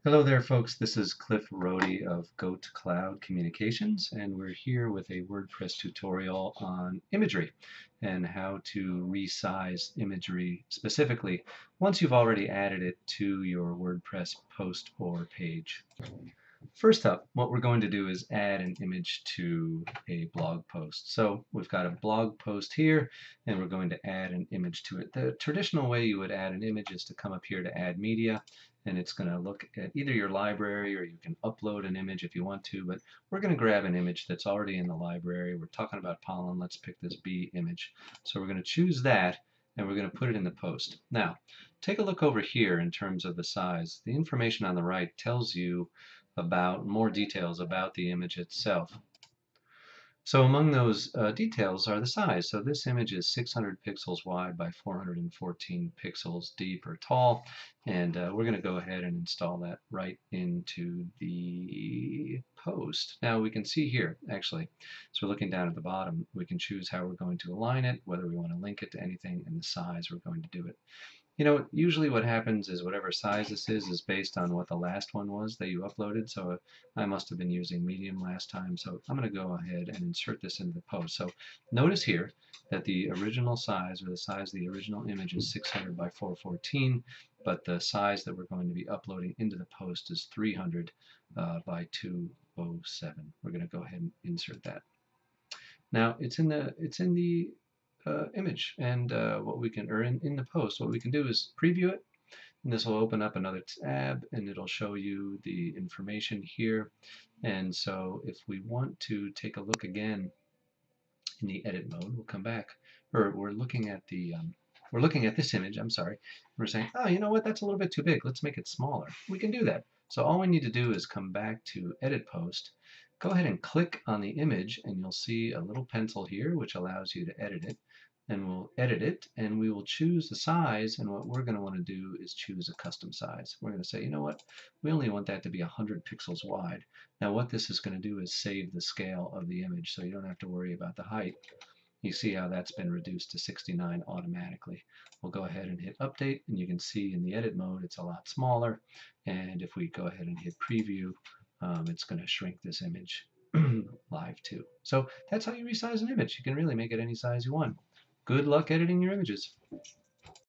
Hello there, folks. This is Cliff Rohde of Goat Cloud Communications, and we're here with a WordPress tutorial on imagery and how to resize imagery specifically once you've already added it to your WordPress post or page. First up, what we're going to do is add an image to a blog post. So we've got a blog post here, and we're going to add an image to it. The traditional way you would add an image is to come up here to Add Media, and it's going to look at either your library, or you can upload an image if you want to, but we're going to grab an image that's already in the library. We're talking about pollen. Let's pick this bee image. So we're going to choose that, and we're going to put it in the post. Now, take a look over here in terms of the size. The information on the right tells you about more details about the image itself. So among those details are the size. So this image is 600 pixels wide by 414 pixels deep or tall, and we're going to go ahead and install that right into the post. Now we can see here, actually, so we're looking down at the bottom, we can choose how we're going to align it, whether we want to link it to anything, and the size we're going to do it. You know, usually what happens is whatever size this is based on what the last one was that you uploaded. So I must have been using medium last time. So I'm going to go ahead and insert this into the post. So notice here that the original size, or the size of the original image, is 600 by 414, but the size that we're going to be uploading into the post is 300 by 207. We're going to go ahead and insert that. Now it's in the image, and what we can, or in the post, what we can do is preview it, and this will open up another tab, and it'll show you the information here. And so if we want to take a look again in the edit mode, we'll come back, or we're looking at this image, I'm sorry. We're saying, oh, you know what, that's a little bit too big. Let's make it smaller. We can do that. So all we need to do is come back to Edit Post, go ahead and click on the image, and you'll see a little pencil here which allows you to edit it. And we'll edit it, and we will choose the size, and what we're going to want to do is choose a custom size. We're going to say, you know what, we only want that to be 100 pixels wide. Now what this is going to do is save the scale of the image, so you don't have to worry about the height. You see how that's been reduced to 69 automatically. We'll go ahead and hit update, and you can see in the edit mode it's a lot smaller, and if we go ahead and hit preview, it's going to shrink this image live too. So that's how you resize an image. You can really make it any size you want. Good luck editing your images.